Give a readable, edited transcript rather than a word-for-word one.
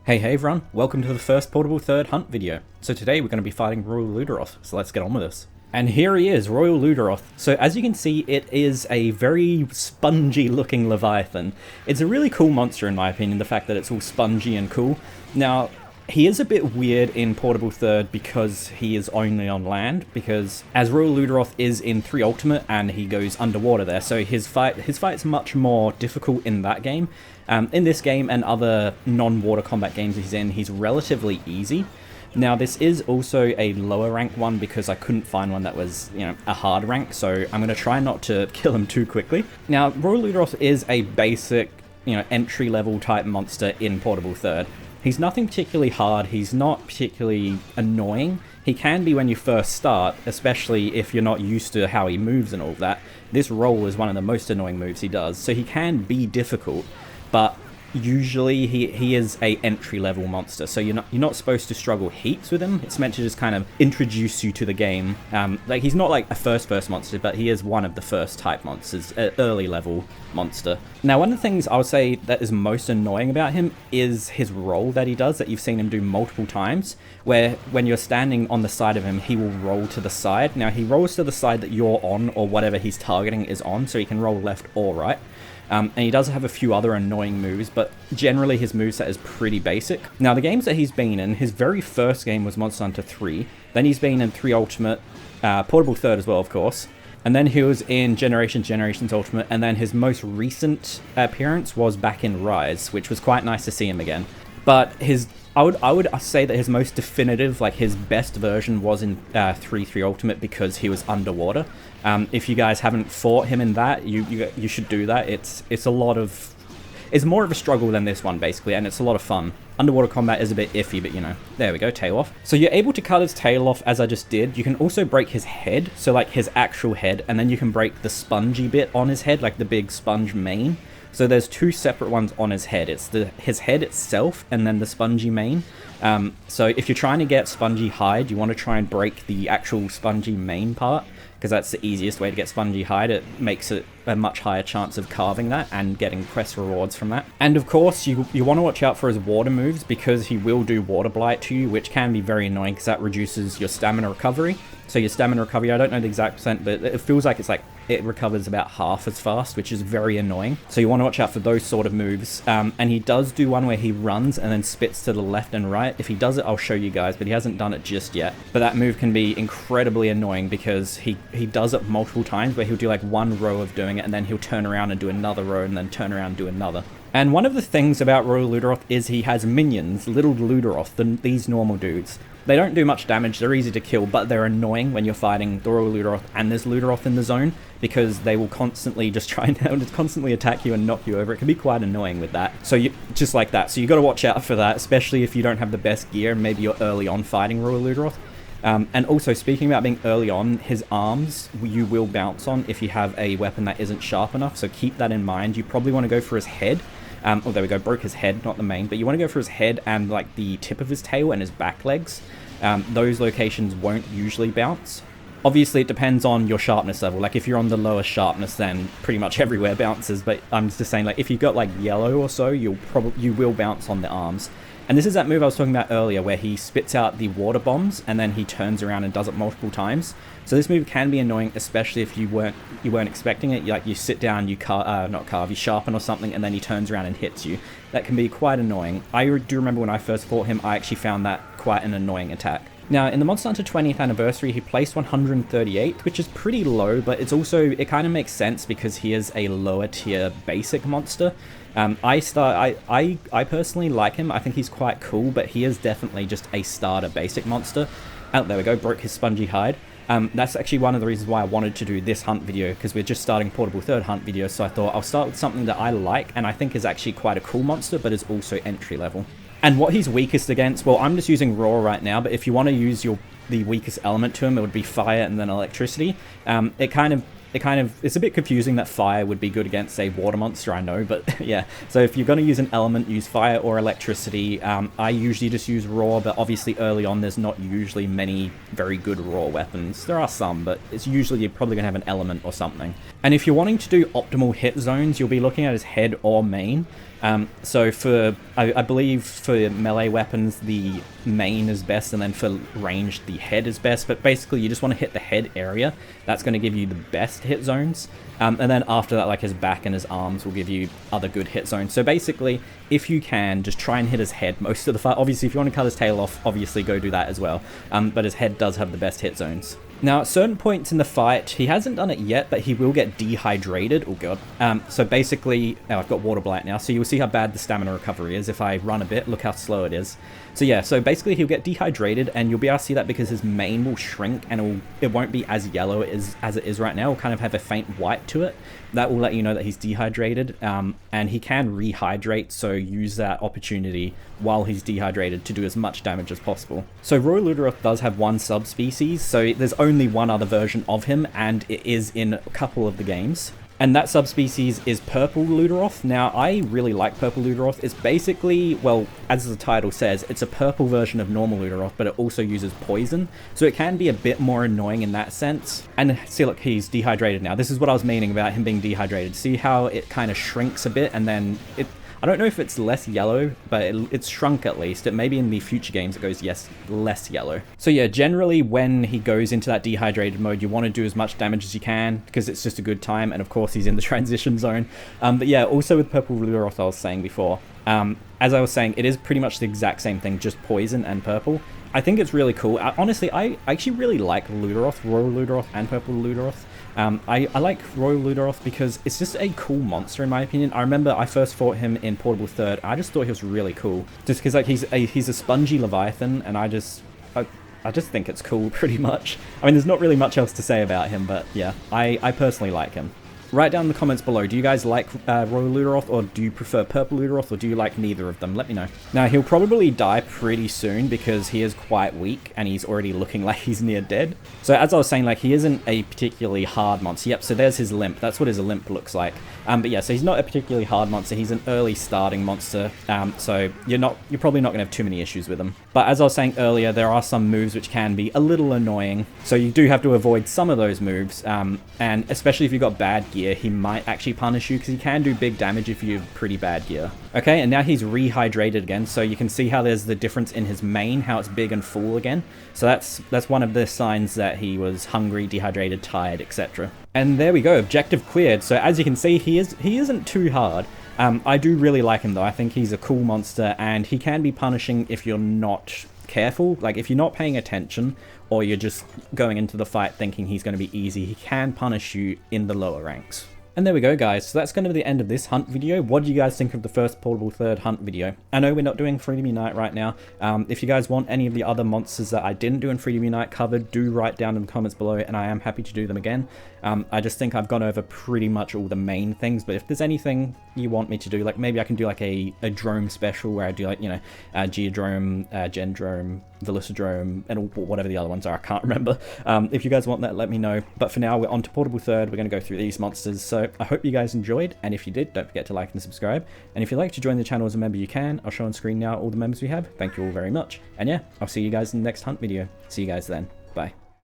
Hey everyone, welcome to the first Portable Third Hunt video. So today we're going to be fighting Royal Ludroth, so let's get on with this. And here he is, Royal Ludroth. So as you can see, it is a very spongy looking Leviathan. It's a really cool monster in my opinion, the fact that it's all spongy and cool. Now, he is a bit weird in Portable Third because he is only on land, because as Royal Ludroth is in 3 Ultimate and he goes underwater there, so his fight's much more difficult in that game. In this game and other non-water combat games he's in, he's relatively easy. Now this is also a lower rank one because I couldn't find one that was, a hard rank, so I'm going to try not to kill him too quickly. Now Royal Ludroth is a basic, entry level type monster in Portable Third. He's nothing particularly hard, he's not particularly annoying. He can be when you first start, especially if you're not used to how he moves and all of that. This roll is one of the most annoying moves he does, so he can be difficult. But usually he is a entry level monster, so you're not supposed to struggle heaps with him. It's meant to just kind of introduce you to the game. Like he's not like a first monster, but he is one of the first type monsters, an early level monster. Now one of the things I would say that is most annoying about him is his roll that he does, that you've seen him do multiple times, where when you're standing on the side of him, he will roll to the side. Now he rolls to the side that you're on, or whatever he's targeting is on, so he can roll left or right. And he does have a few other annoying moves, but generally his moveset is pretty basic. Now the games that he's been in, his very first game was Monster Hunter 3, then he's been in 3 Ultimate, Portable Third as well of course, and then he was in Generations Ultimate, and then his most recent appearance was back in Rise, which was quite nice to see him again. But I would say that his most definitive, like his best version, was in 3 Ultimate because he was underwater. If you guys haven't fought him in that, you should do that. It's more of a struggle than this one basically, and it's a lot of fun. Underwater combat is a bit iffy, but there we go, tail off. So you're able to cut his tail off as I just did. You can also break his head, so like his actual head, and then you can break the spongy bit on his head, like the big sponge mane. So there's 2 separate ones on his head. It's his head itself and then the spongy mane. So if you're trying to get spongy hide, you want to try and break the actual spongy mane part, because that's the easiest way to get spongy hide. It makes it a much higher chance of carving that and getting quest rewards from that. And of course, you want to watch out for his water moves, because he will do water blight to you, which can be very annoying because that reduces your stamina recovery. So your stamina recovery, I don't know the exact percent, but it feels like it recovers about half as fast, which is very annoying. So you want to watch out for those sort of moves. And he does do one where he runs and then spits to the left and right. If he does it, I'll show you guys, but he hasn't done it just yet. But that move can be incredibly annoying because he does it multiple times, where he'll do like 1 row of doing it and then he'll turn around and do another row and then turn around and do another. And one of the things about Royal Ludroth is he has minions, little Ludroth, these normal dudes. They don't do much damage, they're easy to kill, but they're annoying when you're fighting the Royal Ludroth and there's Ludroth in the zone, because they will constantly just try and constantly attack you and knock you over. It can be quite annoying with that. So just like that. So you got to watch out for that, especially if you don't have the best gear and maybe you're early on fighting Royal Ludroth. And also, speaking about being early on, his arms you will bounce on if you have a weapon that isn't sharp enough, so keep that in mind. You probably want to go for his head. Oh, there we go, broke his head, not the mane, but you want to go for his head and like the tip of his tail and his back legs. Those locations won't usually bounce. Obviously, it depends on your sharpness level. Like if you're on the lower sharpness, then pretty much everywhere bounces. But I'm just saying, like if you've got like yellow or so, you will bounce on the arms. And this is that move I was talking about earlier, where he spits out the water bombs and then he turns around and does it multiple times. So this move can be annoying, especially if you weren't expecting it. Like you sit down, you you sharpen or something, and then he turns around and hits you. That can be quite annoying. I do remember when I first fought him, I actually found that quite an annoying attack. Now, in the Monster Hunter 20th anniversary, he placed 138th, which is pretty low, but it kind of makes sense because he is a lower tier basic monster. I personally like him. I think he's quite cool, but he is definitely just a starter basic monster. Oh, there we go, broke his spongy hide. That's actually one of the reasons why I wanted to do this hunt video, because we're just starting Portable Third hunt video, so I thought I'll start with something that I like and I think is actually quite a cool monster, but is also entry level. And what he's weakest against, well, I'm just using raw right now, but if you want to use the weakest element to him, it would be fire and then electricity. It's a bit confusing that fire would be good against a water monster, I know, but yeah. So if you're going to use an element, use fire or electricity. I usually just use raw, but obviously early on there's not usually many very good raw weapons. There are some, but it's usually you're probably going to have an element or something. And if you're wanting to do optimal hit zones, you'll be looking at his head or main. So for, I believe for melee weapons, the main is best, and then for ranged, the head is best. But basically, you just want to hit the head area. That's going to give you the best hit zones. And then after that, like his back and his arms will give you other good hit zones. So basically, if you can, just try and hit his head most of the fight. Obviously, if you want to cut his tail off, obviously go do that as well. But his head does have the best hit zones. Now, at certain points in the fight, he hasn't done it yet, but he will get dehydrated. Oh god. So basically, I've got water blight now, so you'll see how bad the stamina recovery is. If I run a bit, look how slow it is. So yeah, so basically he'll get dehydrated, and you'll be able to see that because his mane will shrink, and it won't be as yellow as it is right now. It'll kind of have a faint white to it. That will let you know that he's dehydrated, and he can rehydrate, so use that opportunity while he's dehydrated to do as much damage as possible. So Royal Ludroth does have one subspecies, so there's only one other version of him, and it is in a couple of the games. And that subspecies is Purple Ludroth. Now, I really like Purple Ludroth. It's basically, well, as the title says, it's a purple version of normal Ludroth, but it also uses poison. So it can be a bit more annoying in that sense. And see, look, he's dehydrated now. This is what I was meaning about him being dehydrated. See how it kind of shrinks a bit, and then I don't know if it's less yellow, but it's shrunk at least. It maybe in the future games it goes, yes, less yellow. So yeah, generally when he goes into that dehydrated mode, you want to do as much damage as you can because it's just a good time. And of course he's in the transition zone. But yeah, also with Purple Ludroth, I was saying before, as I was saying, it is pretty much the exact same thing, just poison and purple. I think it's really cool. Honestly, I actually really like Ludroth, Royal Ludroth and Purple Ludroth. I like Royal Ludroth because it's just a cool monster in my opinion. I remember I first fought him in Portable 3rd. I just thought he was really cool. Just because like he's a spongy Leviathan, and I just think it's cool pretty much. I mean, there's not really much else to say about him, but yeah, I personally like him. Write down in the comments below, do you guys like Royal Ludroth, or do you prefer Purple Ludroth, or do you like neither of them? Let me know. Now, he'll probably die pretty soon because he is quite weak and he's already looking like he's near dead. So as I was saying, like, he isn't a particularly hard monster. Yep, so there's his limp. That's what his limp looks like. But yeah, so he's not a particularly hard monster. He's an early starting monster. So you're probably not going to have too many issues with him. But as I was saying earlier, there are some moves which can be a little annoying. So you do have to avoid some of those moves. And especially if you've got bad gear, he might actually punish you because he can do big damage if you have pretty bad gear. Okay, and now he's rehydrated again, so you can see how there's the difference in his mane, how it's big and full again. So that's one of the signs that he was hungry, dehydrated, tired, etc. And there we go, objective cleared. So as you can see, he isn't too hard. I do really like him though. I think he's a cool monster, and he can be punishing if you're not careful. Like if you're not paying attention, or you're just going into the fight thinking he's going to be easy, he can punish you in the lower ranks. And there we go, guys. So that's going to be the end of this hunt video. What do you guys think of the first Portable 3rd hunt video? I know we're not doing Freedom Unite right now. If you guys want any of the other monsters that I didn't do in Freedom Unite covered, do write down in the comments below, and I am happy to do them again. I just think I've gone over pretty much all the main things, but if there's anything you want me to do, like maybe I can do like a drone special where I do like, you know, Geodrome, Gendrome, Velocidrome, and whatever the other ones are, I can't remember. If you guys want that, let me know. But for now, we're on to Portable 3rd. We're going to go through these monsters. So I hope you guys enjoyed, and if you did, don't forget to like and subscribe. And if you'd like to join the channel as a member, you can. I'll show on screen now all the members we have. Thank you all very much. And yeah, I'll see you guys in the next hunt video. See you guys then. Bye.